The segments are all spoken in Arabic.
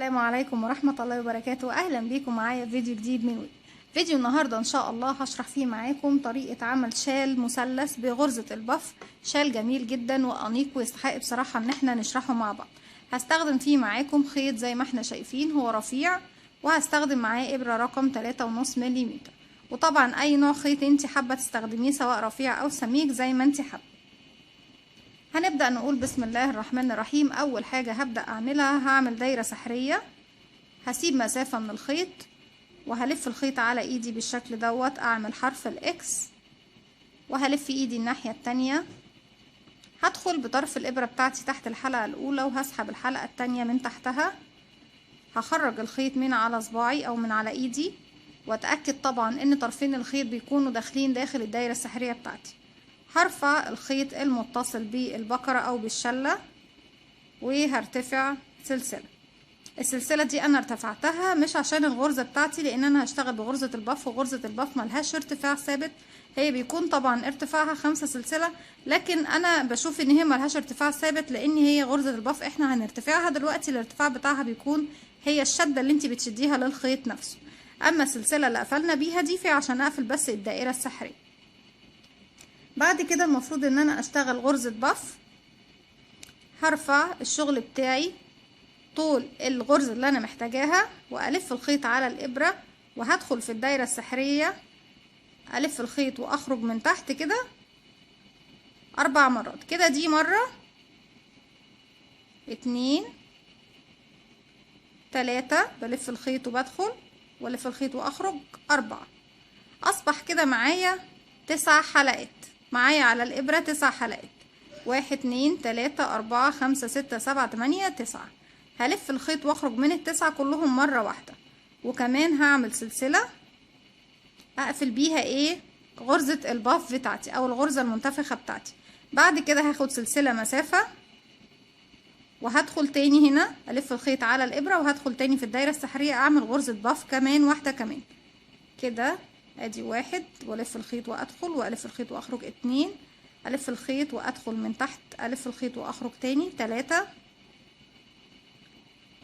السلام عليكم ورحمة الله وبركاته. أهلا بيكم معايا في فيديو جديد من وي. فيديو النهاردة إن شاء الله هشرح فيه معاكم طريقة عمل شال مثلث بغرزة البف. شال جميل جدا وأنيق ويستحق بصراحة إن احنا نشرحه مع بعض. هستخدم فيه معاكم خيط زي ما احنا شايفين هو رفيع، وهستخدم معاه إبرة رقم 3.5 ملم، وطبعا أي نوع خيط انت حابة تستخدميه سواء رفيع أو سميك زي ما انت حابة. هنبدأ نقول بسم الله الرحمن الرحيم. أول حاجة هبدأ أعملها هعمل دايرة سحرية، هسيب مسافة من الخيط وهلف الخيط على ايدي بالشكل دوت، اعمل حرف الاكس وهلف ايدي الناحية التانية. هدخل بطرف الابرة بتاعتي تحت الحلقة الاولى وهسحب الحلقة التانية من تحتها. هخرج الخيط من على صباعي او من على ايدي، واتأكد طبعا ان طرفين الخيط بيكونوا داخلين داخل الدايرة السحرية بتاعتي. هرفع الخيط المتصل بالبكرة او بالشلة وهرتفع سلسلة. السلسلة دي انا ارتفعتها مش عشان الغرزة بتاعتي، لان انا هشتغل بغرزة البف، وغرزة البف ملهاش ارتفاع ثابت، هي بيكون طبعا ارتفاعها 5 سلسلة، لكن انا بشوف ان هي ملهاش ارتفاع ثابت لان هي غرزة البف احنا هنرتفعها دلوقتي. الارتفاع بتاعها بيكون هي الشدة اللي انت بتشديها للخيط نفسه، اما السلسلة اللي قفلنا بيها دي في عشان اقفل بس الدائرة السحرية. بعد كده المفروض ان انا اشتغل غرزة بف. هرفع الشغل بتاعي طول الغرزة اللي انا محتاجاها والف الخيط على الابرة، وهدخل في الدايرة السحرية الف الخيط واخرج من تحت كده 4 مرات. كده دي مرة 2 3 بلف الخيط وبدخل والف الخيط واخرج 4. اصبح كده معايا 9 حلقات معايا على الابرة، 9 حلقات 1 2 3 4 5 6 7 8 9. هلف الخيط واخرج من ال9 كلهم مرة واحدة، وكمان هعمل سلسلة اقفل بيها غرزة الباف بتاعتي او الغرزة المنتفخة بتاعتي. بعد كده هاخد سلسلة مسافة وهدخل تاني هنا الف الخيط على الابرة، وهدخل تاني في الدايرة السحرية اعمل غرزة باف كمان واحدة كمان. كده ادي 1 والف الخيط وادخل والف الخيط واخرج 2 الف الخيط وادخل من تحت الف الخيط واخرج تاني 3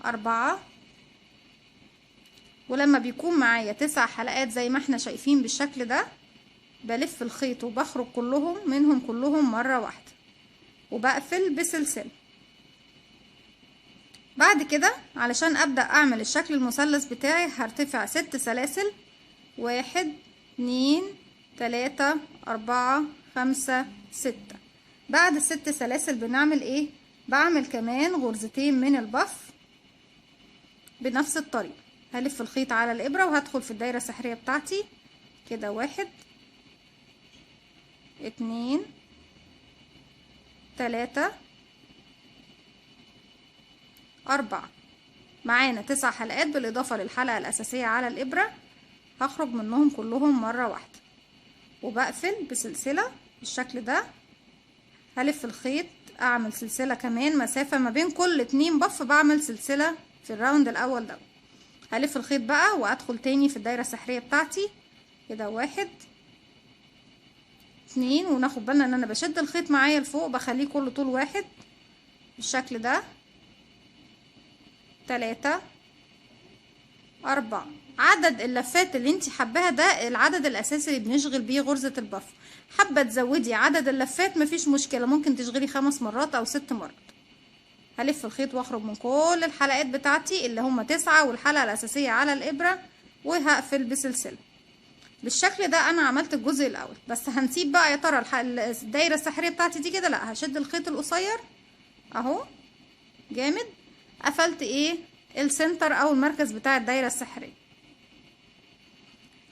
4. ولما بيكون معايا 9 حلقات زي ما احنا شايفين بالشكل ده بلف الخيط وبخرج منهم كلهم مرة واحدة وبقفل بسلسلة. بعد كده علشان ابدأ اعمل الشكل المثلث بتاعي هرتفع 6 سلاسل 1 2 3 4 5 6. بعد ال6 سلاسل بنعمل بعمل كمان غرزتين من البف بنفس الطريقة. هلف الخيط على الابرة وهدخل في الدايرة السحرية بتاعتي كده 1 2 3 4. معانا 9 حلقات بالاضافة للحلقة الاساسية على الابرة، هخرج منهم كلهم مرة واحدة وبقفل بسلسلة بالشكل ده. هلف الخيط اعمل سلسلة كمان مسافة ما بين كل 2 بف، بعمل سلسلة في الراوند الاول ده. هلف الخيط بقى وادخل تاني في الدايرة السحرية بتاعتي كده 1 2، وناخد بالنا ان انا بشد الخيط معايا لفوق بخليه كله طول 1 بالشكل ده 3 4. عدد اللفات اللي انت حباها ده العدد الاساسي اللي بنشغل بيه غرزة البف. حابة تزودي عدد اللفات مفيش مشكلة، ممكن تشغلي 5 مرات او 6 مرات. هلف الخيط واخرج من كل الحلقات بتاعتي اللي هم 9 والحلقة الاساسية على الابرة، وهقفل بسلسلة بالشكل ده. انا عملت الجزء الاول، بس هنسيب بقى يا ترى الدايرة السحرية بتاعتي دي كده، لا هشد الخيط القصير اهو جامد، قفلت السنتر او المركز بتاع الدايرة السحرية.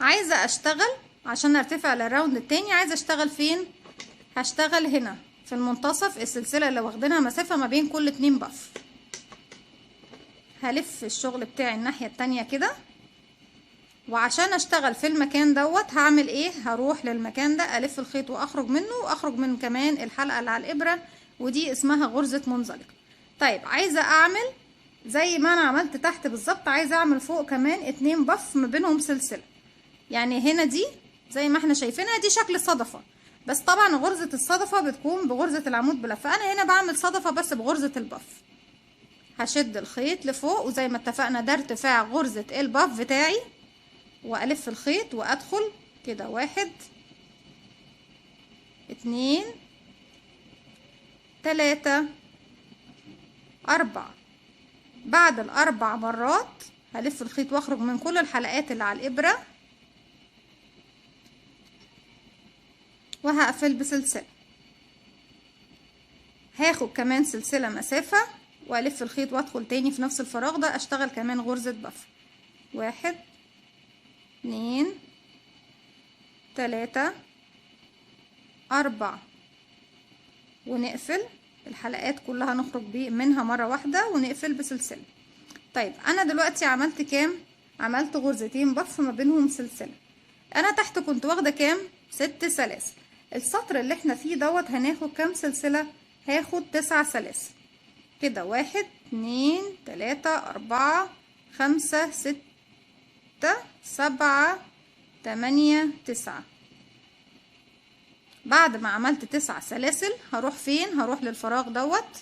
عايزة اشتغل عشان ارتفع للراوند التاني، عايزة اشتغل فين؟ هشتغل هنا في المنتصف السلسلة اللي واخدينها مسافة ما بين كل 2 بف. هلف الشغل بتاعي الناحية التانية كده، وعشان اشتغل في المكان دوت هعمل هروح للمكان ده الف الخيط واخرج منه، واخرج من كمان الحلقة اللي على الابرة، ودي اسمها غرزة منزلقة. طيب عايزة اعمل زي ما انا عملت تحت بالظبط، عايزة اعمل فوق كمان 2 بف ما بينهم سلسلة. يعني هنا دي زي ما احنا شايفينها دي شكل صدفة، بس طبعا غرزة الصدفة بتكون بغرزة العمود بلفة. انا هنا بعمل صدفة بس بغرزة البف. هشد الخيط لفوق، وزي ما اتفقنا ده ارتفاع غرزة الباف بتاعي، والف الخيط وادخل كده 1 2 3 4. بعد ال4 مرات هلف الخيط واخرج من كل الحلقات اللي على الابرة، وهقفل بسلسلة. هاخد كمان سلسلة مسافة والف الخيط وادخل تاني في نفس الفراغ ده، اشتغل كمان غرزة بف. 1 2 3 4، ونقفل الحلقات كلها، نخرج منها مرة واحدة ونقفل بسلسلة. طيب انا دلوقتي عملت كام؟ عملت غرزتين بف ما بينهم سلسلة. انا تحت كنت واخدة كام؟ 6 سلاسل. السطر اللي احنا فيه دوت هناخد كام سلسلة؟ هاخد 9 سلاسل كده. 1 2 3 4 5 6 7 8 9. بعد ما عملت 9 سلاسل هروح فين؟ هروح للفراغ دوت،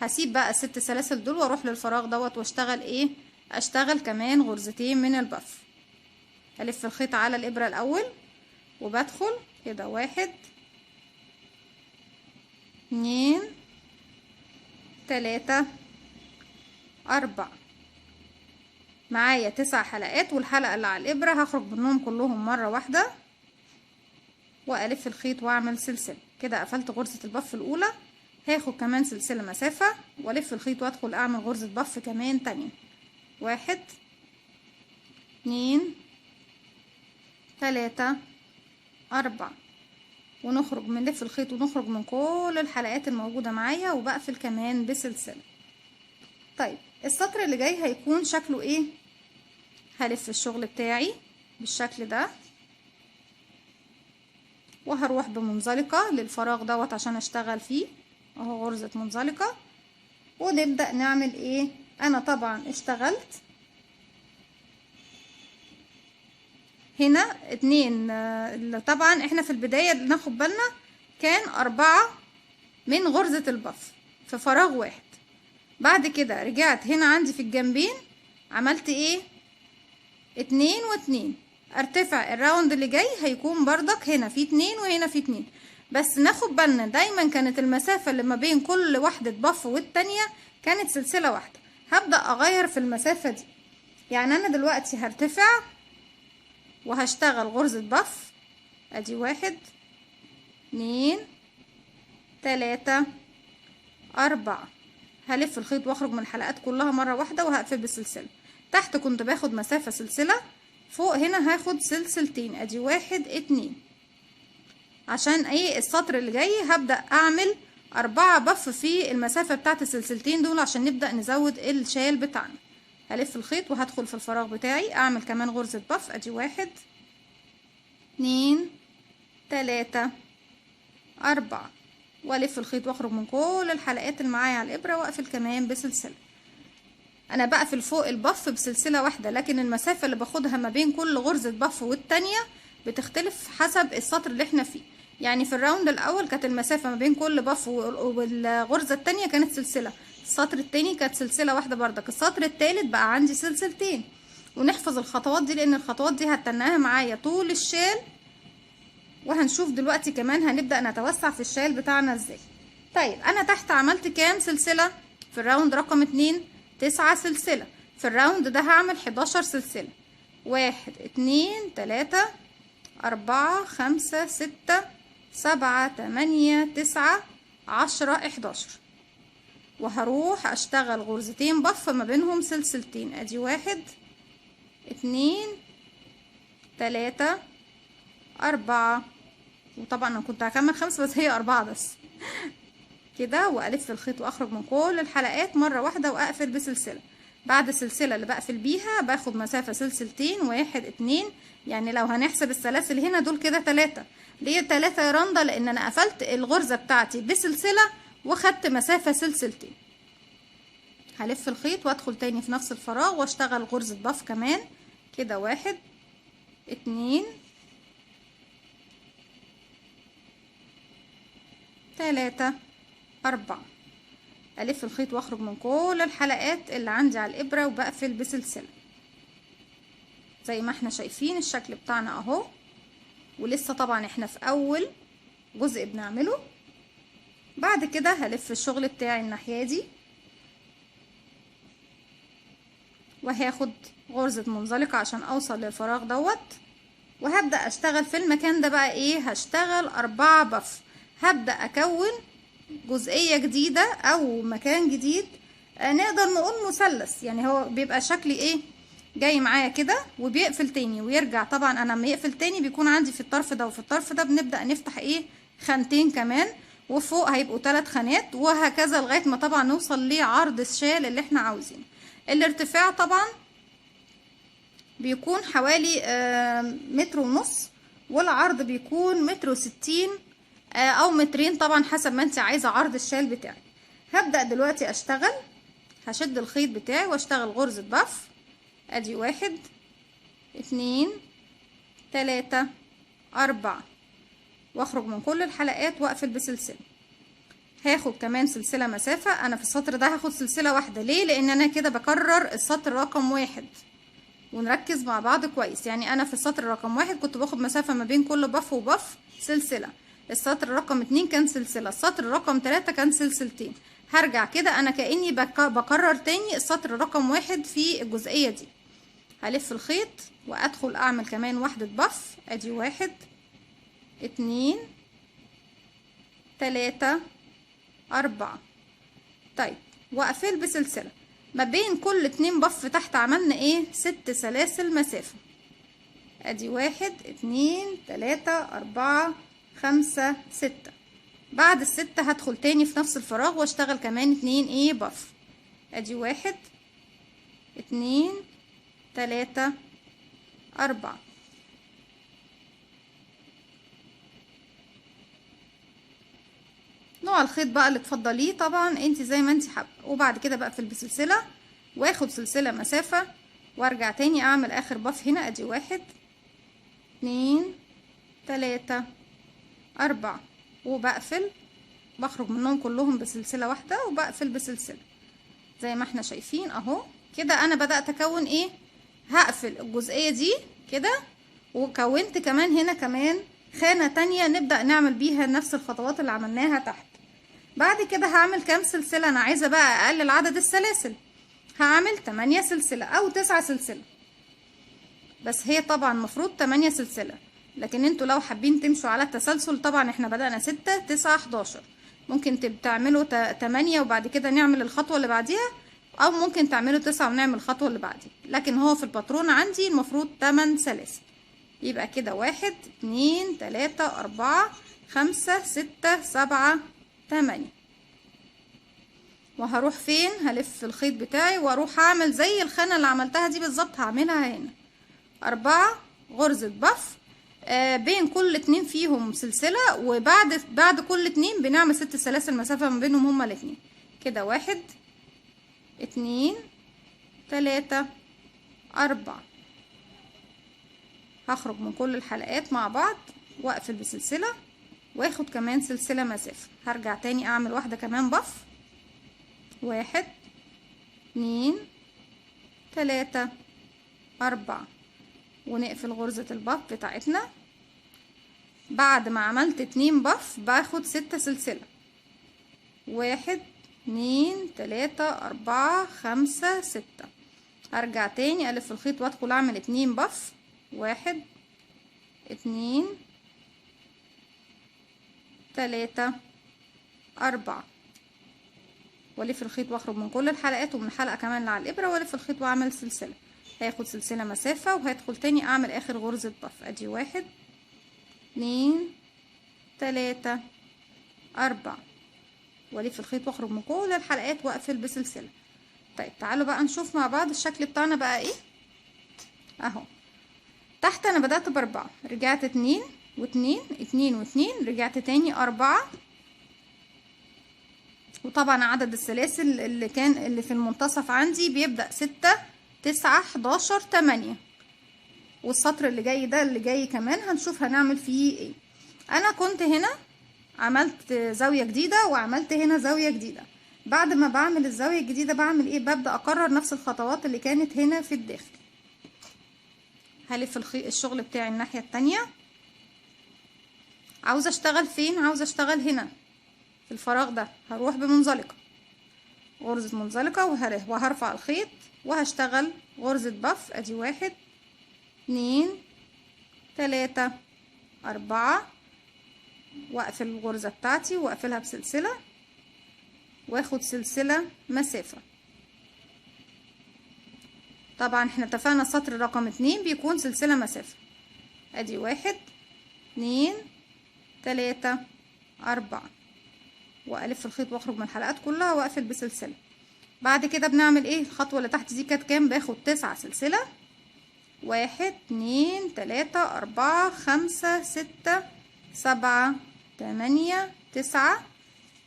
هسيب بقى ال6 سلاسل دول واروح للفراغ دوت واشتغل ايه؟ اشتغل كمان غرزتين من البف. الف الخيط على الابرة الاول وبدخل كده 1 2 3 4. معايا 9 حلقات، والحلقة اللي على الابرة هخرج منهم كلهم مرة واحدة والف الخيط واعمل سلسلة كده. قفلت غرزة البف الاولى، هاخد كمان سلسلة مسافة والف الخيط وادخل اعمل غرزة بف كمان تانية. 1 2 3 4، ونخرج من لف الخيط ونخرج من كل الحلقات الموجودة معايا، وبقفل كمان بسلسلة. طيب السطر اللي جاي هيكون شكله ايه؟ هلف الشغل بتاعي بالشكل ده، وهروح بمنزلقة للفراغ دوت عشان اشتغل فيه اهو غرزة منزلقة، ونبدأ نعمل ايه؟ انا طبعا اشتغلت هنا 2. طبعا احنا في البداية ناخد بالنا كان 4 من غرزة البف في فراغ واحد. بعد كده رجعت هنا عندي في الجنبين عملت ايه؟ 2 و2. ارتفع الراوند اللي جاي هيكون بردك هنا في 2 وهنا في 2، بس ناخد بالنا دايما كانت المسافة اللي ما بين كل واحدة بف والتانية كانت سلسلة واحدة. هبدأ اغير في المسافة دي، يعني انا دلوقتي هرتفع وهشتغل غرزة بف. ادي 1 2 3 4. هلف الخيط واخرج من الحلقات كلها مرة واحدة وهقفل بالسلسلة. تحت كنت باخد مسافة سلسلة، فوق هنا هاخد سلسلتين. ادي 1 2. عشان ايه؟ السطر اللي جاي هبدأ اعمل 4 بف في المسافة بتاعت السلسلتين دول عشان نبدأ نزود الشال بتاعنا. هلف الخيط وهدخل في الفراغ بتاعي اعمل كمان غرزة بف. ادي 1 2 3 4، والف الخيط واخرج من كل الحلقات اللي معايا على الابره واقفل كمان بسلسله. انا بقفل فوق البف بسلسله واحده، لكن المسافه اللي باخدها ما بين كل غرزه بف والتانيه بتختلف حسب السطر اللي احنا فيه. يعني في الراوند الاول كانت المسافه ما بين كل بف والغرزه التانيه كانت سلسله، السطر التاني كانت سلسله واحده بردك، السطر التالت بقى عندي سلسلتين. ونحفظ الخطوات دي لان الخطوات دي هتناها معايا طول الشال، وهنشوف دلوقتي كمان هنبدأ نتوسع في الشال بتاعنا ازاي. طيب انا تحت عملت كام سلسلة في الراوند رقم 2؟ 9 سلسلة. في الراوند ده هعمل 11 سلسلة. 1 2 3 4 5 6 7 8 9 10 11، وهروح اشتغل غرزتين بف ما بينهم سلسلتين. ادي 1 2 3 4، وطبعا انا كنت هكمل 5 بس هي 4 بس كده، والف الخيط واخرج من كل الحلقات مره واحده واقفل بسلسله. بعد السلسله اللي بقفل بيها باخد مسافه سلسلتين. 1 2، يعني لو هنحسب السلاسل هنا دول كده 3. ليه 3 يا رندا؟ لان انا قفلت الغرزه بتاعتي بسلسله وخدت مسافه سلسلتين. هلف الخيط وادخل تاني في نفس الفراغ واشتغل غرزه بف كمان كده. 1 2 3 4. الف الخيط واخرج من كل الحلقات اللي عندي على الابرة وبقفل بسلسلة زي ما احنا شايفين الشكل بتاعنا اهو. ولسه طبعا احنا في اول جزء بنعمله. بعد كده هلف الشغل بتاعي الناحية دي وهاخد غرزة منزلقة عشان اوصل للفراغ دوت، وهبدأ اشتغل في المكان ده بقى ايه، هشتغل 4 بف. هبدأ اكون جزئية جديدة او مكان جديد، نقدر نقول مثلث. يعني هو بيبقى شكل ايه، جاي معايا كده وبيقفل تاني ويرجع. طبعا انا لما يقفل تاني بيكون عندي في الطرف ده وفي الطرف ده بنبدأ نفتح ايه، خانتين كمان، وفوق هيبقوا 3 خانات، وهكذا لغاية ما طبعا نوصل لعرض الشال اللي احنا عاوزينه. الارتفاع طبعا بيكون حوالي 1.5 متر، والعرض بيكون 1.60 متر او 2 متر طبعا حسب ما انت عايزة عرض الشال بتاعي. هبدأ دلوقتي اشتغل، هشد الخيط بتاعي واشتغل غرزة بف. ادي 1 2 3 4، واخرج من كل الحلقات واقفل بسلسلة. هاخد كمان سلسلة مسافة. انا في السطر ده هاخد سلسلة واحدة، ليه؟ لان انا كده بكرر السطر رقم 1، ونركز مع بعض كويس. يعني انا في السطر رقم 1 كنت باخد مسافة ما بين كل بف وبف سلسلة، السطر رقم 2 كان سلسلة، السطر رقم 3 كان سلسلتين. هرجع كده انا كأني بكرر تاني السطر رقم 1 في الجزئية دي. هلف الخيط وادخل اعمل كمان وحدة بف. ادي 1 2 3 4. طيب واقفل بسلسلة ما بين كل 2 بف تحت. عملنا ايه، 6 سلاسل مسافة. ادي 1 2 3 4 5 6. بعد ال6 هدخل تاني في نفس الفراغ واشتغل كمان 2 ايه بف. ادي 1 2 3 4. نوع الخيط بقى اللي تفضليه طبعا انت زي ما انت حابه. وبعد كده بقفل بسلسله واخد سلسله مسافه وارجع تاني اعمل اخر بف هنا. ادي 1 2 3 4، وبقفل، بخرج منهم كلهم بسلسله واحده وبقفل بسلسله زي ما احنا شايفين اهو. كده انا بدأت اكون ايه، هقفل الجزئيه دي كده، وكونت كمان هنا كمان خانه تانية نبدأ نعمل بيها نفس الخطوات اللي عملناها تحت. بعد كده هعمل كام سلسلة، انا عايزة بقى اقلل عدد السلاسل، هعمل 8 سلسلة او 9 سلسلة، بس هي طبعا مفروض 8 سلسلة، لكن انتوا لو حابين تمشوا على التسلسل طبعا احنا بدأنا 6 9 11، ممكن تعملوا 8 وبعد كده نعمل الخطوة اللي بعديها، او ممكن تعملوا 9 ونعمل الخطوة اللي بعديها. لكن هو في الباترون عندي المفروض 8 سلاسل. يبقى كده 1 2 3 4 5 6 7 8. وهروح فين، هلف الخيط بتاعي واروح اعمل زي الخانة اللي عملتها دي بالظبط، هعملها هنا 4 غرزة بف. بين كل 2 فيهم سلسلة، وبعد كل 2 بنعمل 6 سلاسل مسافة ما بينهم هما الاتنين. كده 1 2 3 4. هخرج من كل الحلقات مع بعض واقفل بسلسلة واخد كمان سلسلة مسافة. هرجع تاني اعمل واحدة كمان بف. 1 2 3 4، ونقفل غرزة البف بتاعتنا. بعد ما عملت 2 بف باخد 6 سلسلة. 1 2 3 4 5 6. هرجع تاني الف الخيط وادخل اعمل 2 بف. 1 2 3 4، والف الخيط واخرج من كل الحلقات ومن حلقة كمان اللي على الابرة، والف الخيط واعمل سلسلة. هاخد سلسلة مسافة وهدخل تاني اعمل اخر غرزة بف. ادي 1 2 3 4، والف الخيط واخرج من كل الحلقات واقفل بسلسلة. طيب تعالوا بقى نشوف مع بعض الشكل بتاعنا بقى ايه اهو. تحت انا بدأت ب4، رجعت 2 و2 2 و2، رجعت تاني 4، وطبعا عدد السلاسل اللي في المنتصف عندي بيبدأ 6 9 11 8. والسطر اللي جاي ده اللي جاي كمان هنشوف هنعمل فيه ايه. انا كنت هنا عملت زاوية جديدة وعملت هنا زاوية جديدة. بعد ما بعمل الزاوية الجديدة بعمل ايه؟ ببدأ اكرر نفس الخطوات اللي كانت هنا في الداخل. هلف الشغل بتاعي الناحية التانية. عاوزة اشتغل فين؟ عاوزة اشتغل هنا في الفراغ ده. هروح بمنزلقة، غرزة منزلقة، وهرفع الخيط وهشتغل غرزة بف. ادي 1 2 3 4، واقفل الغرزة بتاعتي واقفلها بسلسلة، واخد سلسلة مسافة. طبعا احنا اتفقنا السطر رقم 2 بيكون سلسلة مسافة. ادي 1 2 3 4، والف الخيط واخرج من الحلقات كلها واقفل بسلسلة. بعد كده بنعمل ايه؟ الخطوة اللي تحت دي كانت كام؟ باخد 9 سلسلة. 1 2 3 4 5 6 7 8 9.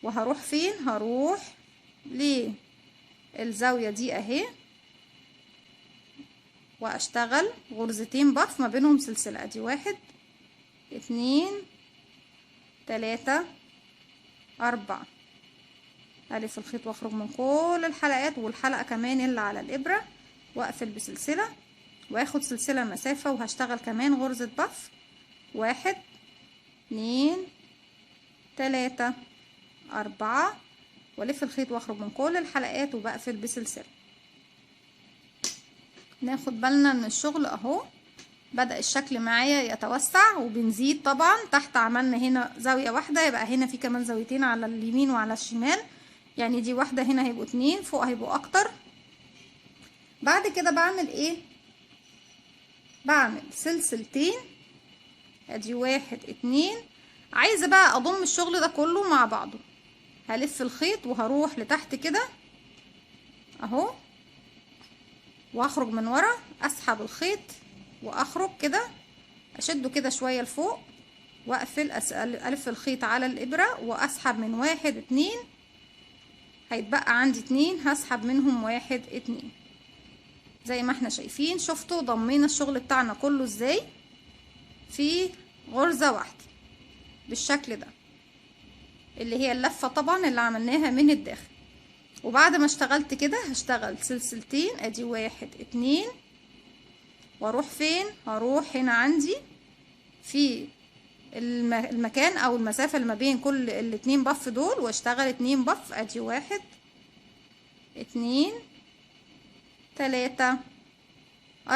وهروح فين؟ هروح للزاوية دي اهي، واشتغل غرزتين بف ما بينهم سلسلة. ادي 1 2 3 4، الف الخيط واخرج من كل الحلقات والحلقة كمان اللي على الابرة، واقفل بسلسلة واخد سلسلة مسافة، وهشتغل كمان غرزة بف. 1 2 3 4، والف الخيط واخرج من كل الحلقات وبقفل بسلسلة. ناخد بالنا ان الشغل اهو بدأ الشكل معايا يتوسع وبنزيد. طبعا تحت عملنا هنا زاوية واحدة، يبقى هنا في كمان زاويتين على اليمين وعلى الشمال، يعني دي واحدة، هنا هيبقوا 2، فوق هيبقوا اكتر. بعد كده بعمل ايه؟ بعمل سلسلتين. ادي 1 2. عايزة بقى اضم الشغل ده كله مع بعضه. هلف الخيط وهروح لتحت كده اهو، واخرج من ورا، اسحب الخيط واخرج كده، اشده كده شوية لفوق واقفل، الف الخيط على الابرة واسحب من 1 2. هيتبقى عندي 2، هسحب منهم 1 2 زي ما احنا شايفين. شفتوا ضمينا الشغل بتاعنا كله ازاي في غرزة واحدة بالشكل ده، اللي هي اللفة طبعا اللي عملناها من الداخل. وبعد ما اشتغلت كده هشتغل سلسلتين. ادي 1 2، واروح فين؟ هروح هنا عندي في المكان او المسافة اللي ما بين كل الاتنين بف دول، واشتغل 2 بف. ادي 1 2 3 4،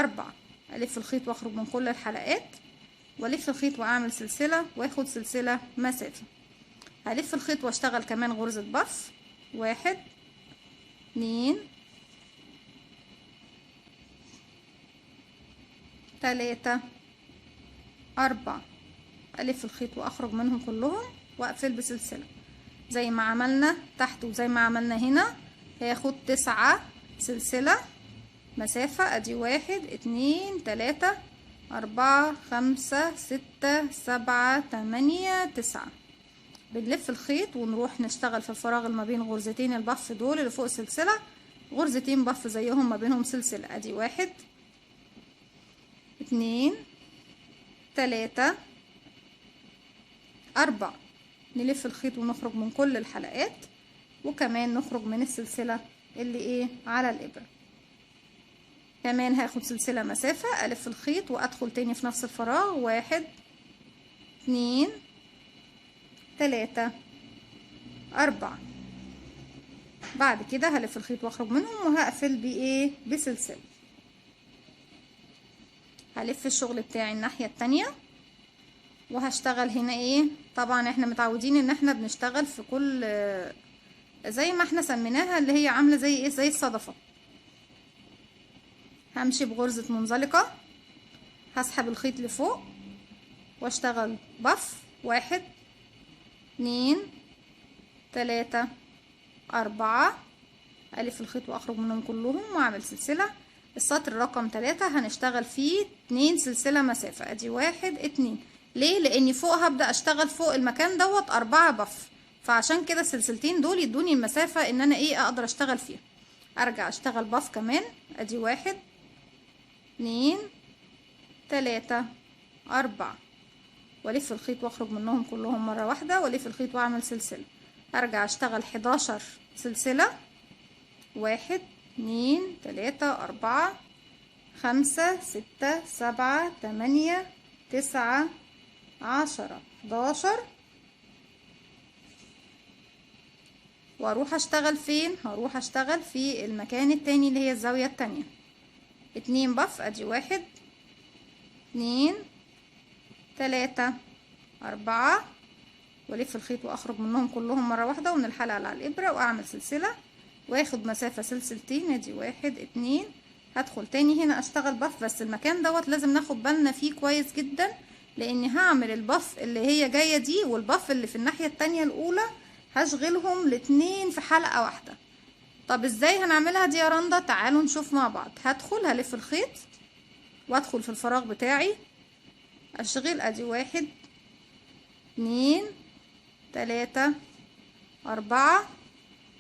الف الخيط واخرج من كل الحلقات، والف الخيط واعمل سلسلة واخد سلسلة مسافة. هلف الخيط واشتغل كمان غرزة بف. 1 2 3 4، الف الخيط واخرج منهم كلهم واقفل بسلسلة زي ما عملنا تحت وزي ما عملنا هنا. هاخد 9 سلسلة مسافة. ادي 1 2 3 4 5 6 7 8 9. بنلف الخيط ونروح نشتغل في الفراغ اللي ما بين غرزتين البف دول اللي فوق سلسلة، غرزتين بف زيهم ما بينهم سلسلة. ادي 1 2 3 4، نلف الخيط ونخرج من كل الحلقات، وكمان نخرج من السلسلة اللي ايه على الابرة. كمان هاخد سلسلة مسافة، الف الخيط وادخل تاني في نفس الفراغ. 1 2 3 4. بعد كده هلف الخيط واخرج منهم وهقفل بايه؟ بسلسلة. هلف الشغل بتاعي الناحية التانية وهشتغل هنا ايه. طبعا احنا متعودين ان احنا بنشتغل في كل زي ما احنا سميناها اللي هي عاملة زي ايه؟ زي الصدفة. همشي بغرزة منزلقة، هسحب الخيط لفوق واشتغل بف. 1 2 3 4، الف الخيط واخرج منهم كلهم واعمل سلسلة. السطر رقم 3 هنشتغل فيه 2 سلسلة مسافة. ادي 1 2. ليه؟ لاني فوق هبدأ اشتغل فوق المكان دوت 4 بف، فعشان كده السلسلتين دول يدوني المسافة ان انا ايه اقدر اشتغل فيها. ارجع اشتغل بف كمان. ادي 1 2 3 4، والف الخيط واخرج منهم كلهم مرة واحدة، والف الخيط واعمل سلسلة. هرجع اشتغل 11 سلسلة، 1 2 3 4 5 6 7 8 9 10 11. واروح اشتغل فين؟ هروح اشتغل في المكان التاني اللي هي الزاوية التانية. 2 بف، ادي 1 2 3 4، والف الخيط واخرج منهم كلهم مرة واحدة، ومن الحلقة اللي على الابرة واعمل سلسلة واخد مسافة سلسلتين، ادي 1 2. هدخل تاني هنا اشتغل بف، بس المكان دوت لازم ناخد بالنا فيه كويس جدا، لاني هعمل البف اللي هي جاية دي والبف اللي في الناحية التانية الاولى هشغلهم الاتنين في حلقة واحدة. طب ازاي هنعملها دي يا رندا؟ تعالوا نشوف مع بعض. هدخل هلف الخيط وادخل في الفراغ بتاعي اشغل، ادي 1 2 3 4.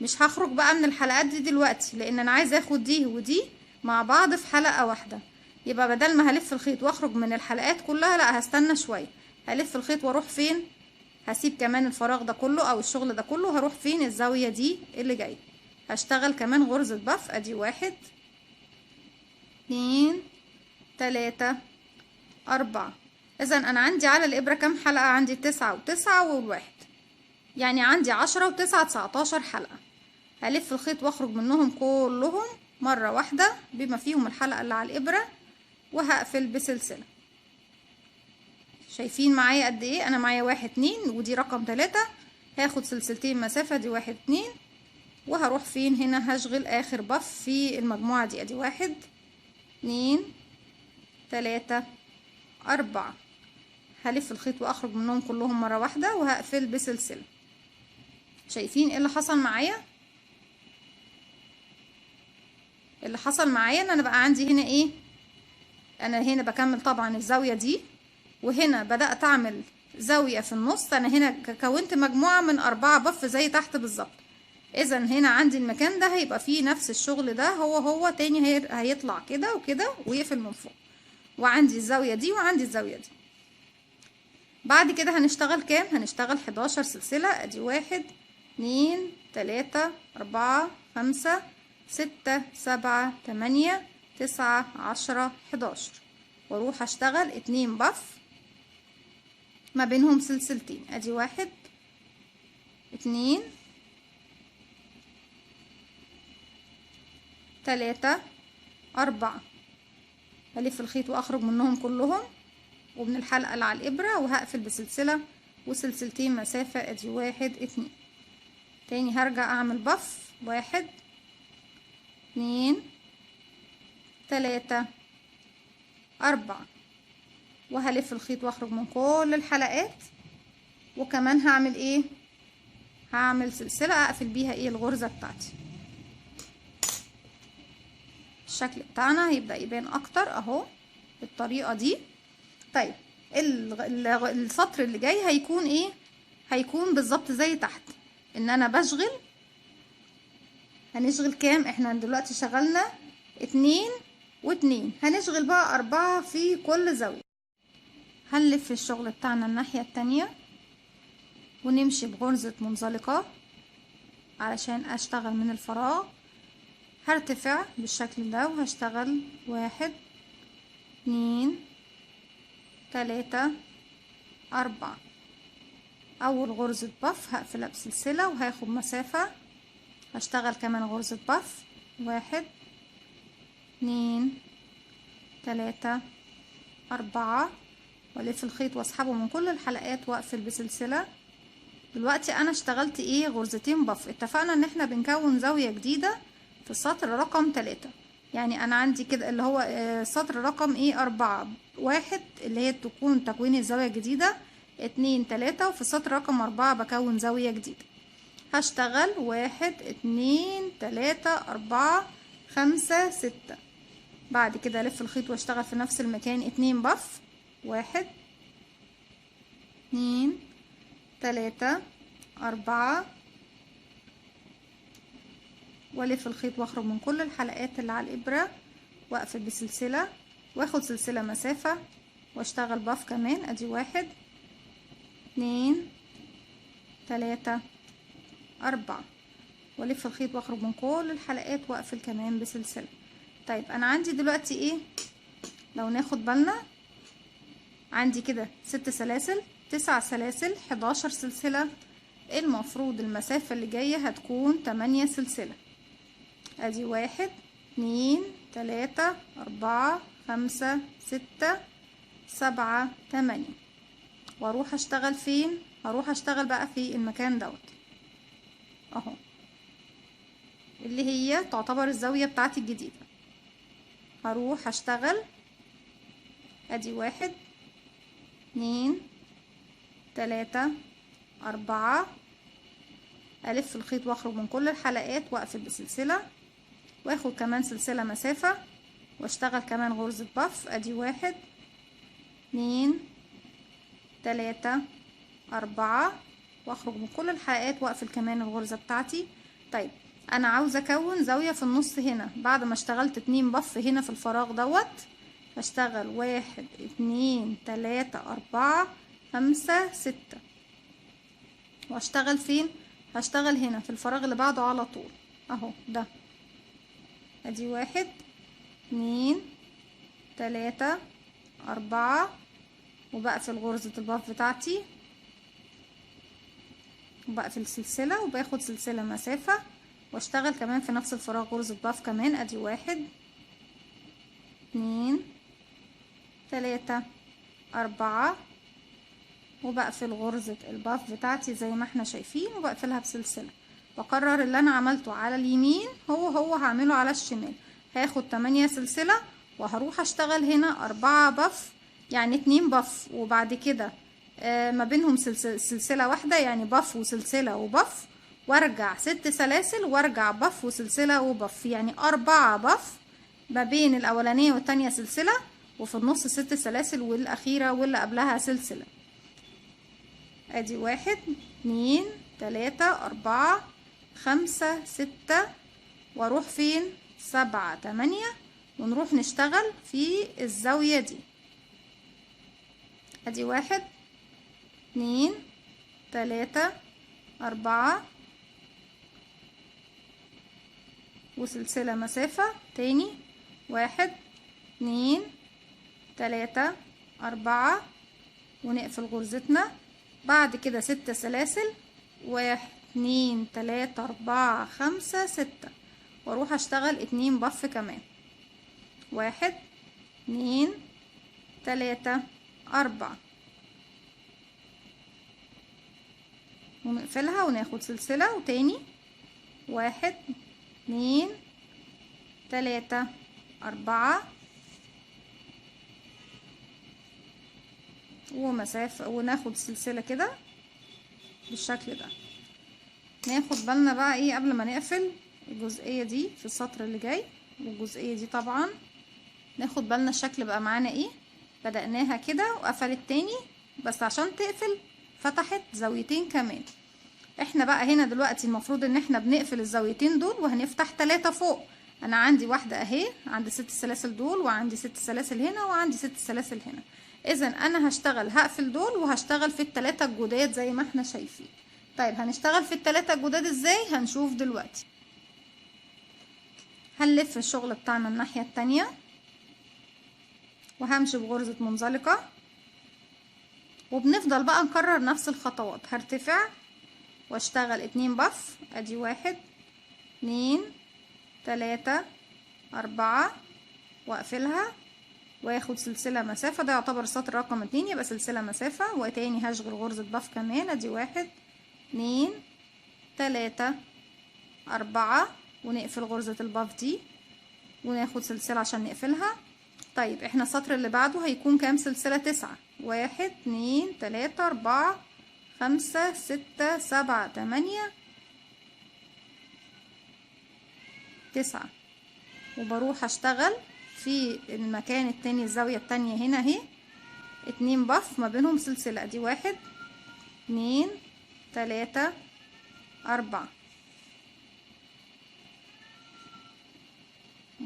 مش هخرج بقى من الحلقات دي دلوقتي، لان انا عايزه اخد دي ودي مع بعض في حلقة واحدة. يبقى بدل ما هلف الخيط واخرج من الحلقات كلها، لا هستنى شوية، هلف الخيط واروح فين؟ هسيب كمان الفراغ ده كله او الشغل ده كله، هروح فين؟ الزاوية دي اللي جاية. هشتغل كمان غرزة بف، ادي 1 2 3 4. اذا انا عندي على الابرة كام حلقة؟ عندي 9 و9 والواحد، يعني عندي 10 و9 19 حلقة. هلف الخيط واخرج منهم كلهم مرة واحدة بما فيهم الحلقة اللي على الابرة، وهقفل بسلسلة. شايفين معايا قد ايه؟ انا معايا 1 2 ودي رقم 3، هاخد سلسلتين مسافة، دي 1 2، وهروح فين؟ هنا هشغل اخر بف في المجموعة دي، ادي 1 2 3 4. هلف الخيط واخرج منهم كلهم مرة واحدة وهقفل بسلسلة. شايفين ايه اللي حصل معايا؟ اللي حصل معايا ان انا بقى عندي هنا ايه؟ انا هنا بكمل طبعا الزاوية دي، وهنا بدأت اعمل زاوية في النص. انا هنا كونت مجموعة من 4 بف زي تحت بالظبط. اذا هنا عندي المكان ده هيبقى فيه نفس الشغل ده هو تاني، هيطلع كده وكده ويقفل من فوق، وعندي الزاوية دي وعندي الزاوية دي. بعد كده هنشتغل كام؟ هنشتغل 11 سلسلة، ادي 1 2 3 4 5 6 7 8 9 10 11، واروح اشتغل 2 بف ما بينهم سلسلتين، ادي 1 2 3 4. هلف الخيط واخرج منهم كلهم ومن الحلقة اللي على الابرة، وهقفل بسلسلة وسلسلتين مسافة، ادي 1 2. تاني هرجع اعمل بف 1 2 3 4، وهلف الخيط واخرج من كل الحلقات. وكمان هعمل ايه؟ هعمل سلسلة اقفل بيها ايه؟ الغرزة بتاعتي. الشكل بتاعنا هيبدأ يبان اكتر اهو بالطريقة دي. طيب السطر اللي جاي هيكون ايه؟ هيكون بالظبط زي تحت، ان انا بشغل. هنشغل كام؟ احنا دلوقتي شغلنا 2 و2، هنشغل بقى 4 في كل زاوية. هنلف الشغل بتاعنا الناحية التانية ونمشي بغرزة منزلقة علشان اشتغل من الفراغ. هرتفع بالشكل ده وهشتغل 1 2 3 4. اول غرزة بف هقفلها بسلسلة وهاخد مسافة، هشتغل كمان غرزة بف 1 2 3 4، والف الخيط واسحبه من كل الحلقات واقفل بسلسلة. دلوقتي انا اشتغلت ايه؟ غرزتين بف. اتفقنا ان احنا بنكون زاوية جديدة في السطر رقم 3، يعني انا عندي كده اللي هو سطر رقم ايه؟ 4 1 اللي هي تكون تكوين الزاوية الجديدة، 2 3، وفي السطر رقم 4 بكون زاوية جديدة. هشتغل 1 2 3 4 5 6. بعد كده الف الخيط واشتغل في نفس المكان 2 بف 1 2 3 4، والف الخيط واخرج من كل الحلقات اللي على الابرة واقفل بسلسلة واخد سلسلة مسافة واشتغل بف كمان، ادي 1 2 3 4 والف الخيط واخرج من كل الحلقات واقفل كمان بسلسلة. طيب انا عندي دلوقتي ايه؟ لو ناخد بالنا عندي كده 6 سلاسل، 9 سلاسل، 11 سلسلة. المفروض المسافة اللي جاية هتكون 8 سلسلة. ادي 1 2 3 4 5 6 7 8. واروح اشتغل فين؟ هروح اشتغل بقى في المكان دوت اهو، اللي هي تعتبر الزاوية بتاعتي الجديدة. هروح اشتغل ادي 1 2 3 4. الف الخيط واخرج من كل الحلقات واقفل بسلسلة، واخد كمان سلسلة مسافة واشتغل كمان غرزة بف. ادي 1 2 3 4 واخرج من كل الحلقات واقفل كمان الغرزة بتاعتي. طيب انا عاوزة اكون زاوية في النص هنا. بعد ما اشتغلت 2 بف هنا في الفراغ دوت، هشتغل 1 2 3 4 5 6. واشتغل فين؟ هشتغل هنا في الفراغ اللي بعده على طول اهو ده. ادي 1 2 3 4 وبقفل غرزة الباف بتاعتي وبقفل سلسلة وباخد سلسلة مسافة واشتغل كمان في نفس الفراغ غرزة باف كمان. ادي 1 2 3 4 وبقفل غرزة الباف بتاعتي زي ما احنا شايفين وبقفلها بسلسلة. بكرر اللي انا عملته على اليمين هو هعمله على الشمال. هاخد 8 سلسلة وهروح اشتغل هنا 4 باف، يعني 2 باف وبعد كده ما بينهم سلسلة واحدة، يعني باف وسلسلة وباف، وارجع 6 سلاسل وارجع باف وسلسلة وباف، يعني 4 باف ما بين الاولانية والتانية سلسلة، وفي النص 6 سلاسل والاخيرة واللي قبلها سلسلة. ادي 1 2 3 4 5 6 واروح فين؟ 7 8 ونروح نشتغل في الزاوية دي. ادي 1 2 3 4 وسلسلة مسافة تاني. 1 2 3 4 ونقفل غرزتنا. بعد كده 6 سلاسل 1 2 3 4 5 6 واروح اشتغل 2 بف كمان. 1 2 3 4 ونقفلها وناخد سلسلة وتاني. 1 2 3 4 ومسافة وناخد سلسلة كده بالشكل ده. ناخد بالنا بقى ايه قبل ما نقفل الجزئية دي في السطر اللي جاي والجزئية دي طبعا ناخد بالنا الشكل بقى معانا ايه. بدأناها كده وقفلت تاني، بس عشان تقفل فتحت زاويتين كمان. احنا بقى هنا دلوقتي المفروض ان احنا بنقفل الزاويتين دول وهنفتح 3 فوق. انا عندي واحدة اهي، عندي 6 سلاسل دول وعندي 6 سلاسل هنا وعندي 6 سلاسل هنا. اذا انا هقفل دول وهشتغل في ال3 الجداد زي ما احنا شايفين. طيب هنشتغل في ال3 الجداد ازاي؟ هنشوف دلوقتي. هنلف الشغل بتاعنا الناحية التانية وهمشي بغرزة منزلقة وبنفضل بقى نكرر نفس الخطوات. هرتفع واشتغل 2 بف. ادي 1 2 3 4 واقفلها واخد سلسلة مسافة. ده يعتبر السطر رقم 2، يبقى سلسلة مسافة. وتاني هشغل غرزة بف كمان. ادي 1 2 3 4 ونقفل غرزة الباف دي وناخد سلسلة عشان نقفلها. طيب احنا السطر اللي بعده هيكون كام سلسلة؟ 9. 1 2 3 4 5 6 7 8 9 وبروح اشتغل في المكان التاني الزاوية التانية هنا اهي 2 بف ما بينهم سلسلة. دي 1 2 3 4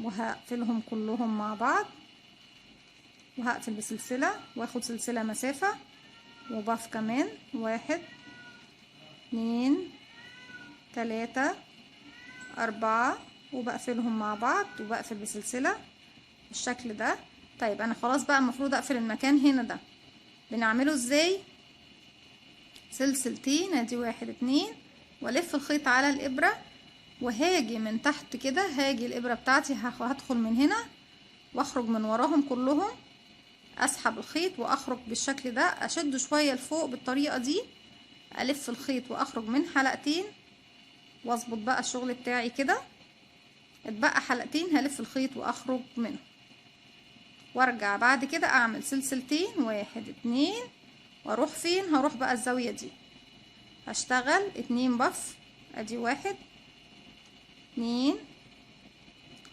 وهقفلهم كلهم مع بعض وهقفل بسلسلة واخد سلسلة مسافة وبف كمان. 1 2 3 4 وبقفلهم مع بعض وبقفل بسلسلة بالشكل ده. طيب انا خلاص بقى المفروض اقفل المكان هنا ده. بنعمله ازاي؟ سلسلتين، ادي 1 2، والف الخيط على الابرة وهاجي من تحت كده، هاجي الابرة بتاعتي هدخل من هنا واخرج من وراهم كلهم، اسحب الخيط واخرج بالشكل ده، اشد شوية لفوق بالطريقة دي، الف الخيط واخرج من حلقتين واظبط بقى الشغل بتاعي كده. اتبقى حلقتين هلف الخيط واخرج منه وارجع بعد كده اعمل سلسلتين، 1 2، واروح فين؟ هروح بقى الزاوية دي، هشتغل 2 بف، ادي 1 2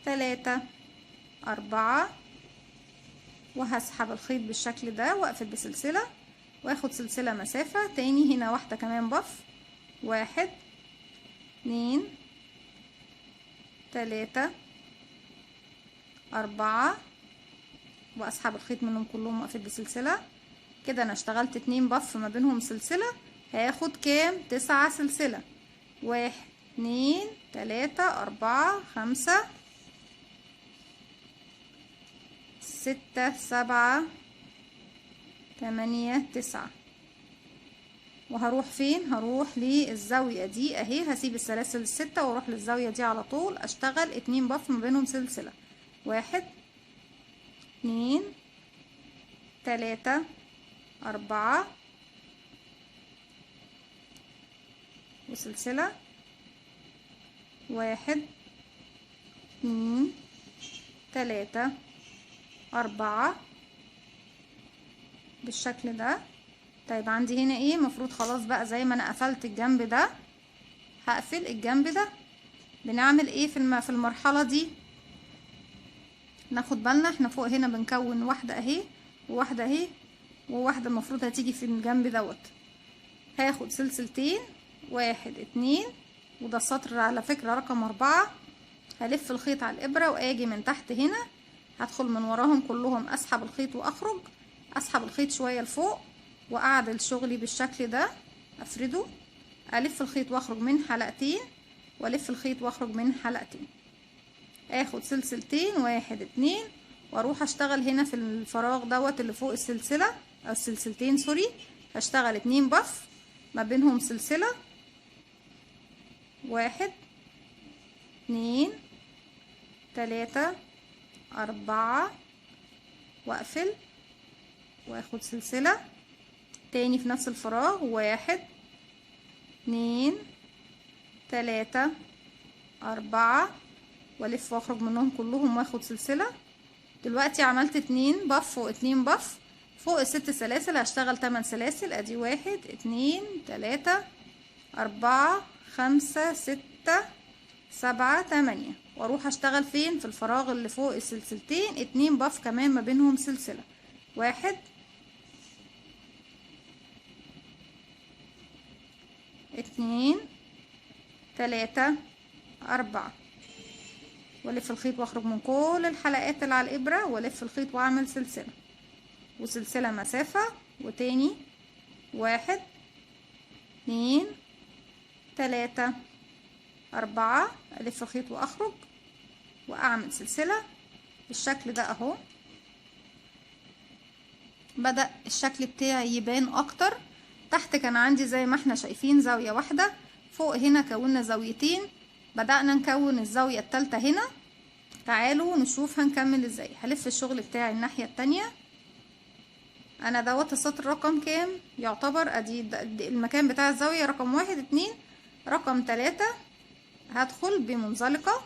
3 4 وهسحب الخيط بالشكل ده واقفل بسلسلة واخد سلسلة مسافة تاني، هنا واحدة كمان بف، 1 2 3 4 واسحب الخيط منهم كلهم واقفل بسلسلة كده. انا اشتغلت 2 بف ما بينهم سلسلة، هاخد كام؟ 9 سلسلة، 1 2 3 4 5 6 7 8 9. وهروح فين؟ هروح للزاوية دي اهي، هسيب السلاسل ال6 واروح للزاوية دي على طول، اشتغل 2 بف ما بينهم سلسلة، 1 2 3 4 وسلسلة، 1 2 3 4 بالشكل ده. طيب عندي هنا ايه؟ مفروض خلاص بقى زي ما انا قفلت الجنب ده هقفل الجنب ده. بنعمل ايه في المرحلة دي؟ ناخد بالنا احنا فوق هنا بنكون واحدة اهي وواحدة اهي وواحدة المفروض هتيجي في الجنب دوت. هاخد سلسلتين، 1 2، وده السطر على فكرة رقم 4، هلف الخيط على الابرة واجي من تحت هنا هدخل من وراهم كلهم، اسحب الخيط واخرج، اسحب الخيط شوية لفوق واعدل شغلي بالشكل ده، افرده، الف الخيط واخرج من حلقتين والف الخيط واخرج من حلقتين، اخد سلسلتين، 1 2، واروح اشتغل هنا في الفراغ دوت اللي فوق السلسلة او السلسلتين سوري، هشتغل 2 بف ما بينهم سلسلة، 1 2 3 4 واقفل واخد سلسلة تاني في نفس الفراغ، 1 2 3 4 والف واخرج منهم كلهم واخد سلسلة. دلوقتي عملت 2 بف فوق 2 بف فوق ال6 سلاسل، هشتغل 8 سلاسل، ادي 1 2 3 4 5 6 7 8 واروح اشتغل فين؟ في الفراغ اللي فوق السلسلتين 2 بف كمان ما بينهم سلسلة، 1 2 3 4 والف الخيط واخرج من كل الحلقات اللي على الابرة والف الخيط واعمل سلسلة وسلسلة مسافة، وتاني 1 2 3 4 الف الخيط واخرج واعمل سلسلة بالشكل ده اهو. بدأ الشكل بتاعي يبان اكتر. تحت كان عندي زي ما احنا شايفين زاوية واحدة، فوق هنا كونا زاويتين، بدأنا نكون الزاوية التالتة هنا. تعالوا نشوف هنكمل ازاي. هلف الشغل بتاعي الناحية التانية. انا دوت السطر رقم كام؟ يعتبر ادي المكان بتاع الزاوية رقم 1 2، رقم 3 هدخل بمنزلقة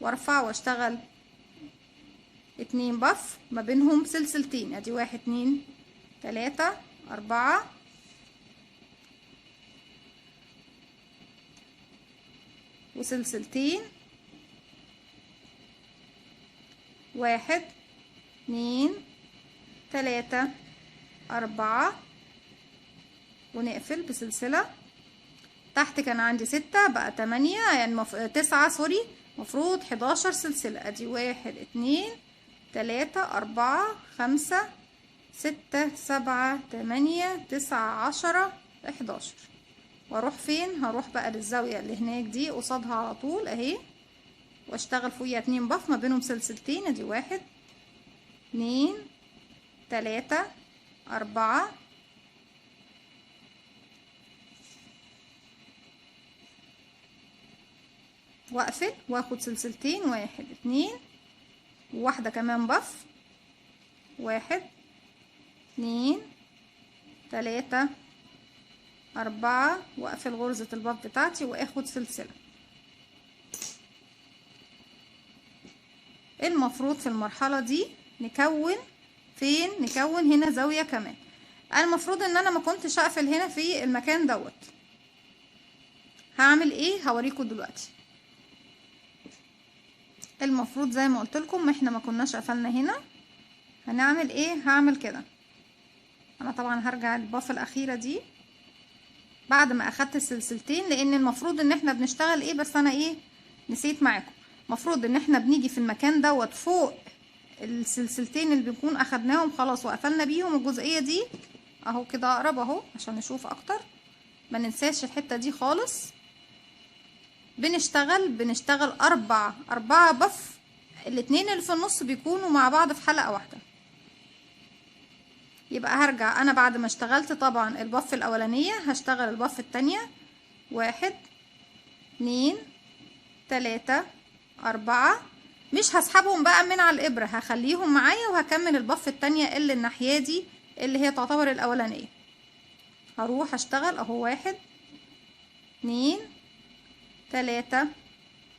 وارفع واشتغل 2 بف ما بينهم سلسلتين، ادي 1 2 3 4 وسلسلتين، 1 2 3 4 ونقفل بسلسلة. تحت كان عندي 6 بقى 8 يعني 9 سوري، مفروض 11 سلسلة، ادي 1 2 3 4 5 6 7 8 9 10 11. واروح فين؟ هروح بقى للزاوية اللي هناك دي قصادها على طول اهي، واشتغل فوقيها 2 بف ما بينهم سلسلتين. ادي 1 2 3 4 واقفل واخد سلسلتين، 1 2 وواحدة كمان بف، 1 2 3 4 واقفل غرزة البف بتاعتي واخد سلسلة. المفروض في المرحلة دي نكون فين؟ نكون هنا زاوية كمان. المفروض ان انا ما كنتش اقفل هنا في المكان دوت. هعمل ايه؟ هوريكم دلوقتي. المفروض زي ما قلت لكم احنا ما كناش قفلنا هنا. هنعمل ايه؟ هعمل كده. انا طبعا هرجع الباف الاخيرة دي بعد ما اخدت السلسلتين، لان المفروض ان احنا بنشتغل ايه، بس انا ايه نسيت معاكم. المفروض ان احنا بنيجي في المكان دوت فوق السلسلتين اللي بنكون اخدناهم خلاص وقفلنا بيهم الجزئية دي اهو كده اقرب اهو عشان نشوف اكتر. ما ننساش الحتة دي خالص. بنشتغل اربعة بف، الاتنين اللي في النص بيكونوا مع بعض في حلقة واحدة. يبقى هرجع انا بعد ما اشتغلت طبعا البف الاولانية هشتغل البف التانية، 1 2 3 4. مش هسحبهم بقى من على الابرة، هخليهم معايا وهكمل البف التانية اللي الناحية دي اللي هي تعتبر الاولانية. هروح اشتغل اهو 1 2 3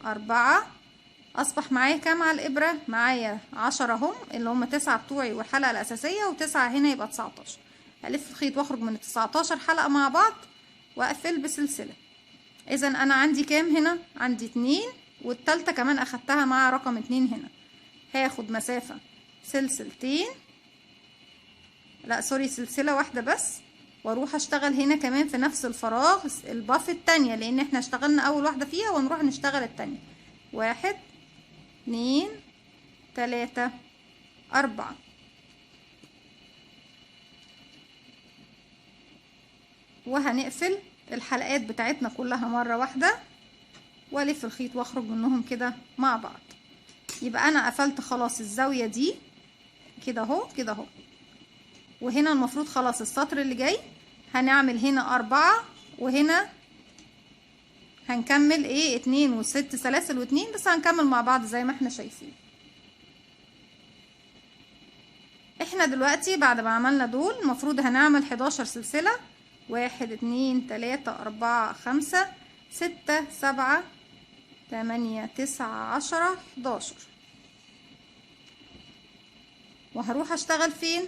4. اصبح معايا كام على الابرة؟ معايا 10 هم، اللي هم 9 بتوعي والحلقة الاساسية، و9 هنا يبقى 19. هلف الخيط واخرج من 19 حلقة مع بعض واقفل بسلسلة. اذا انا عندي كام هنا؟ عندي 2، والتالتة كمان اخدتها مع رقم 2 هنا. هاخد مسافة سلسلتين، لا سوري سلسلة واحدة بس، واروح اشتغل هنا كمان في نفس الفراغ الباف التانية، لان احنا اشتغلنا اول واحدة فيها ونروح نشتغل التانية. 1 2 3 4. وهنقفل الحلقات بتاعتنا كلها مرة واحدة، والف الخيط واخرج منهم كده مع بعض. يبقى انا قفلت خلاص الزاوية دي كده اهو كده اهو. وهنا المفروض خلاص السطر اللي جاي هنعمل هنا 4، وهنا هنكمل ايه 2 و6 سلاسل و2، بس هنكمل مع بعض زي ما احنا شايفين. احنا دلوقتي بعد ما عملنا دول المفروض هنعمل 11 سلسلة، 1 2 3 4 5 6 7 8 9 10 11. وهروح اشتغل فين؟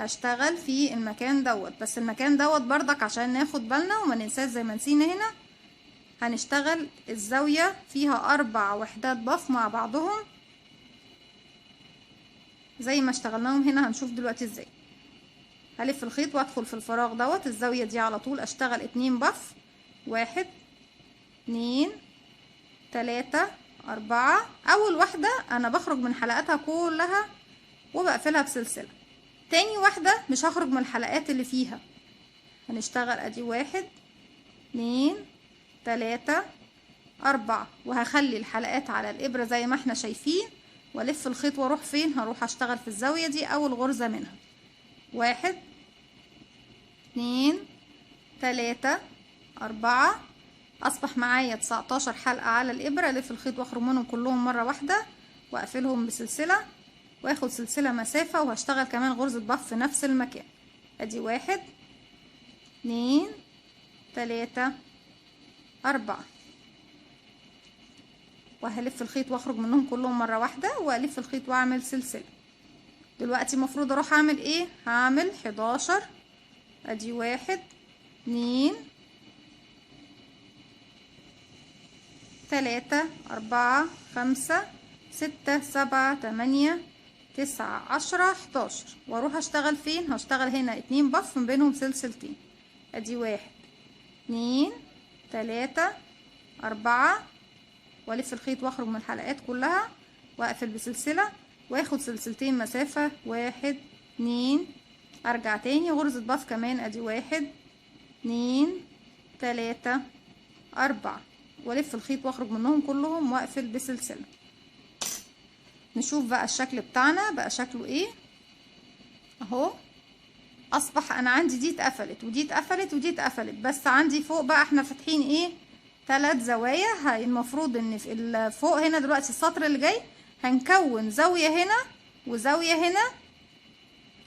هشتغل في المكان دوت، بس المكان دوت بردك عشان ناخد بالنا وما ننساش زي ما نسينا هنا. هنشتغل الزاوية فيها 4 وحدات بف مع بعضهم زي ما اشتغلناهم هنا. هنشوف دلوقتي ازاي. هلف الخيط وادخل في الفراغ دوت الزاوية دي على طول اشتغل 2 بف، 1 2 3 4. اول واحدة انا بخرج من حلقاتها كلها وبقفلها بسلسلة. تاني واحدة مش هخرج من الحلقات اللي فيها، هنشتغل ادي 1 2 3 4، وهخلي الحلقات على الابرة زي ما احنا شايفين، والف الخيط واروح فين؟ هروح اشتغل في الزاوية دي اول غرزة منها. 1 2 3 4. اصبح معايا 19 حلقة على الابرة. الف الخيط واخرج منهم كلهم مرة واحدة واقفلهم بسلسلة، واخد سلسلة مسافة، وهشتغل كمان غرزة بف في نفس المكان. ادي 1 2 3 4. وهلف الخيط واخرج منهم كلهم مرة واحدة والف الخيط واعمل سلسلة. دلوقتي المفروض اروح اعمل ايه؟ هعمل 11. ادي 1 2 3 4 5 6 7 8 9 10 11. واروح اشتغل فين؟ هشتغل هنا 2 بف من بينهم سلسلتين. ادي 1 2 3 4، والف الخيط واخرج من الحلقات كلها واقفل بسلسلة واخد سلسلتين مسافة. 1 2. ارجع تاني غرزة بف كمان. ادي 1 2 3 4 والف الخيط واخرج منهم كلهم واقفل بسلسلة. نشوف بقى الشكل بتاعنا بقى شكله ايه اهو. اصبح انا عندي دي اتقفلت ودي اتقفلت ودي اتقفلت، بس عندي فوق بقى احنا فاتحين ايه 3 زوايا. هاي المفروض ان في فوق هنا دلوقتي السطر اللي جاي هنكون زاوية هنا وزاوية هنا،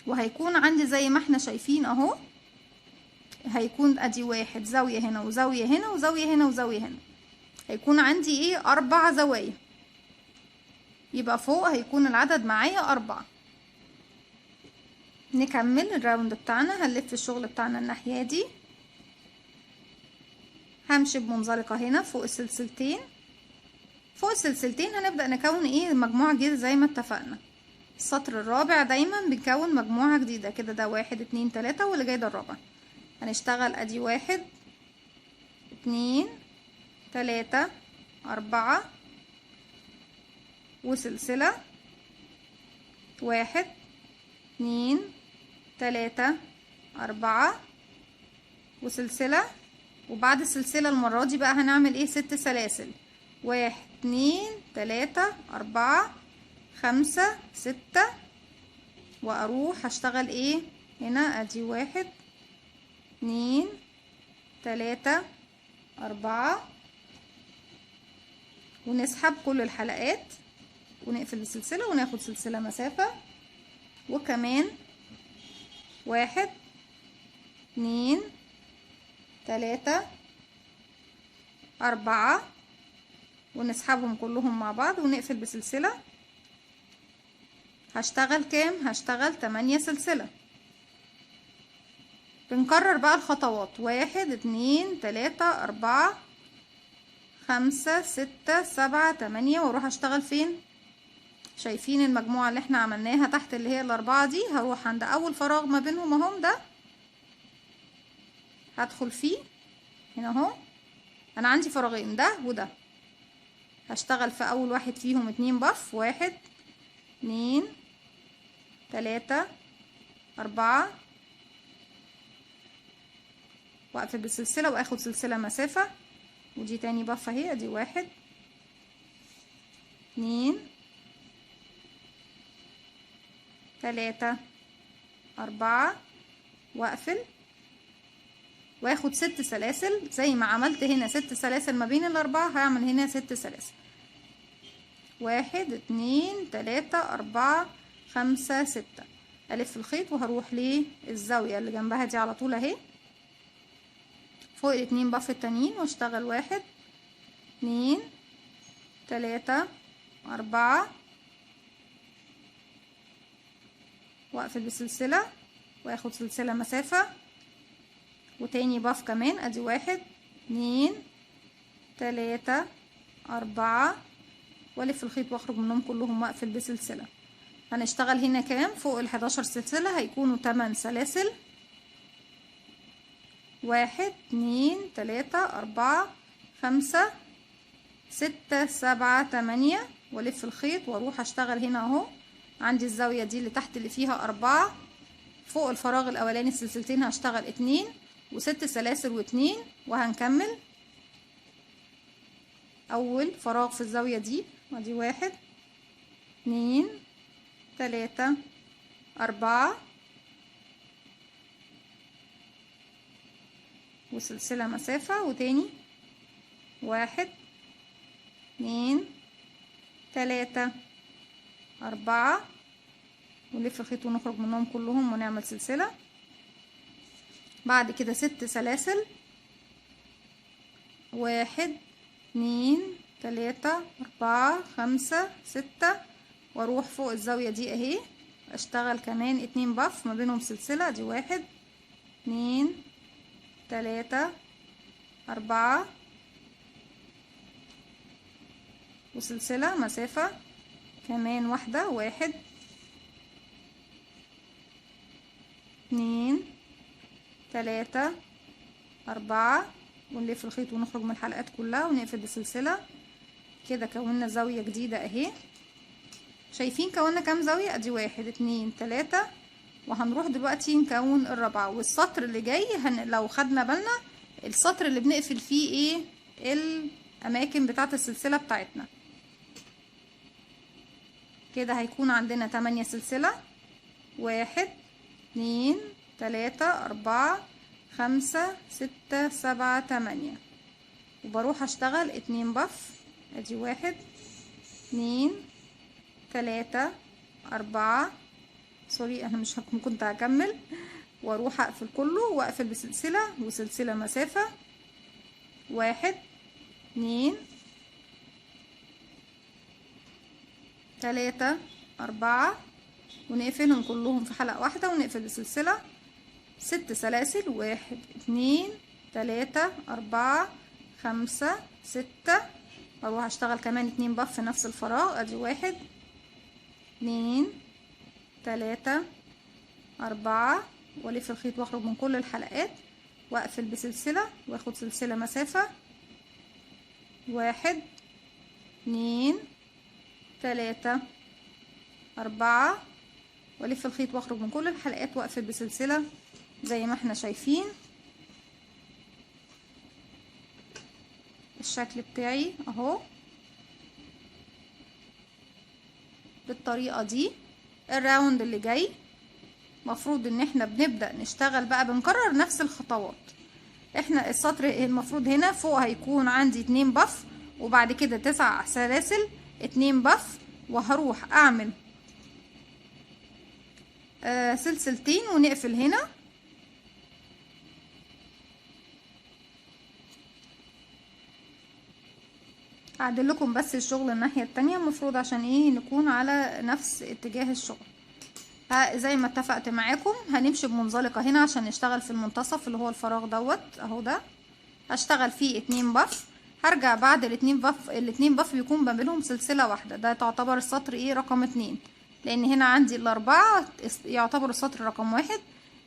وهيكون عندي زي ما احنا شايفين اهو، هيكون ادي واحد زاوية هنا وزاوية هنا وزاوية هنا وزاوية هنا، هيكون عندي ايه 4 زوايا. يبقى فوق هيكون العدد معايا 4. نكمل الراوند بتاعنا. هنلف الشغل بتاعنا الناحية دي، همشي بمنزلقة هنا فوق السلسلتين. فوق السلسلتين هنبدأ نكون ايه مجموعة جديدة زي ما اتفقنا. السطر الرابع دايما بنكون مجموعة جديدة كده، ده 1 2 3 واللي جاي ده الرابع. هنشتغل ادي 1 2 3 4 وسلسلة 1 2 3 4 وسلسلة. وبعد السلسلة المرة دي بقى هنعمل ايه 6 سلاسل، 1 2 3 4 5 6، واروح اشتغل ايه هنا ادي 1 2 3 4 ونسحب كل الحلقات ونقفل السلسلة وناخد سلسلة مسافة، وكمان 1 2 3 4 ونسحبهم كلهم مع بعض ونقفل بسلسلة. هشتغل كام؟ هشتغل 8 سلسلة. بنكرر بقى الخطوات 1 2 3 4 5 6 7 8 واروح اشتغل فين؟ شايفين المجموعة اللي احنا عملناها تحت اللي هي ال4 دي؟ هروح عند اول فراغ ما بينهم اهم ده، هدخل فيه هنا اهو. انا عندي فراغين ده وده، هشتغل في اول واحد فيهم 2 بف، 1 2 3 4 واقفل بالسلسلة واخد سلسلة مسافة، ودي تاني بف اهي ادي 1 2 3 4 واقفل واخد 6 سلاسل. زي ما عملت هنا 6 سلاسل ما بين ال4 هعمل هنا 6 سلاسل، 1 2 3 4 5 6. الف الخيط وهروح للزاوية اللي جنبها دي على طول اهي فوق ال2 بف التانيين واشتغل 1 2 3 4 واقفل بسلسلة واخد سلسلة مسافة، وتاني باف كمان ادي 1 2 3 4 والف الخيط واخرج منهم كلهم واقفل بسلسلة. هنشتغل هنا كام؟ فوق ال11 سلسلة هيكونوا 8 سلاسل، 1 2 3 4 5 6 7 8 والف الخيط واروح اشتغل هنا اهو عندي الزاوية دي اللي تحت اللي فيها 4. فوق الفراغ الاولاني السلسلتين هشتغل 2 و6 سلاسل و2 وهنكمل اول فراغ في الزاوية دي ادي 1 2 3 4 وسلسلة مسافة، وتاني 1 2 3 4 ونلف الخيط ونخرج منهم كلهم ونعمل سلسلة. بعد كده 6 سلاسل 1 2 3 4 5 6 واروح فوق الزاوية دي اهي اشتغل كمان 2 بف ما بينهم سلسلة دي 1 2 3 4 وسلسلة مسافة كمان واحدة 1 2 3 4 ونلف الخيط ونخرج من الحلقات كلها ونقفل بسلسلة كده. كونا زاوية جديدة اهي. شايفين كونا كام زاوية؟ ادي 1 2 3 وهنروح دلوقتي نكون الرابعة. والسطر اللي جاي لو خدنا بالنا السطر اللي بنقفل فيه ايه الاماكن بتاعه السلسله بتاعتنا. كده هيكون عندنا 8 سلسله، 1 2 3 4 5 6 7 8، وبروح اشتغل 2 بف. ادي 1 2 3 4 سوري انا مش كنت هكمل، واروح اقفل كله واقفل بسلسله وسلسله مسافه. 1 2 3 4 ونقفلهم كلهم في حلقه واحده ونقفل بسلسله. 6 سلاسل، 1 2 3 4 5 6، واروح اشتغل كمان 2 بف في نفس الفراغ. ادي 1 2 3 4 والف الخيط واخرج من كل الحلقات واقفل بسلسله واخد سلسله مسافه. 1 2 3 4 والف الخيط واخرج من كل الحلقات واقفل بسلسله زي ما احنا شايفين الشكل بتاعي اهو بالطريقه دي. الراوند اللي جاي مفروض ان احنا بنبدأ نشتغل بقى، بنكرر نفس الخطوات. احنا السطر المفروض هنا فوق هيكون عندي 2 بف، وبعد كده 9 سلاسل 2 بف، وهروح اعمل سلسلتين ونقفل هنا. هعدل لكم بس الشغل الناحية التانية المفروض عشان ايه نكون على نفس اتجاه الشغل. زي ما اتفقت معاكم هنمشي بمنزلقة هنا عشان نشتغل في المنتصف اللي هو الفراغ دوت اهو، ده هشتغل فيه 2 بف. هرجع بعد الاتنين بف بيكون ما بينهم سلسلة واحدة، ده تعتبر السطر ايه رقم 2، لان هنا عندي الاربعة يعتبر السطر رقم 1.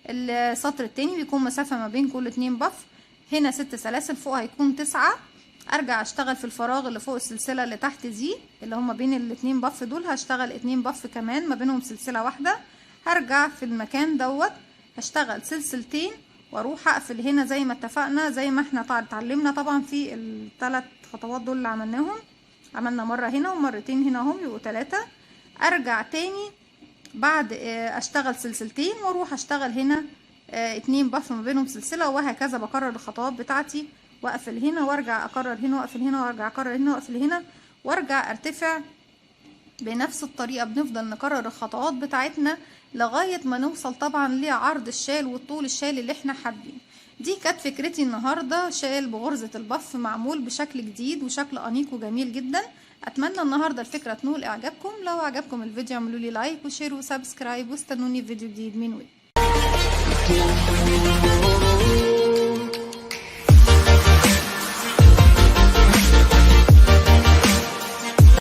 السطر التاني بيكون مسافة ما بين كل 2 بف. هنا 6 سلاسل، فوق هيكون 9. ارجع اشتغل في الفراغ اللي فوق السلسلة اللي تحت دي اللي هما بين الاتنين بف دول، هشتغل 2 بف كمان ما بينهم سلسلة واحدة. هرجع في المكان دوت هشتغل سلسلتين واروح اقفل هنا زي ما اتفقنا، زي ما احنا اتعلمنا طبعا في الثلاث خطوات دول اللي عملناهم. عملنا مرة هنا ومرتين هنا هم يبقوا 3. ارجع تاني بعد اشتغل سلسلتين واروح اشتغل هنا 2 بف ما بينهم سلسلة، وهكذا بكرر الخطوات بتاعتي واقفل هنا وارجع اكرر هنا واقفل هنا وارجع اكرر هنا واقفل هنا وارجع ارتفع بنفس الطريقة. بنفضل نكرر الخطوات بتاعتنا لغاية ما نوصل طبعا لعرض الشال والطول الشال اللي احنا حابين. دي كانت فكرتي النهاردة، شال بغرزة البف معمول بشكل جديد وشكل انيق وجميل جدا. اتمنى النهاردة الفكرة تنول اعجابكم. لو عجبكم الفيديو اعملوا لي لايك وشير وسبسكرايب، واستنوني في فيديو جديد من وي.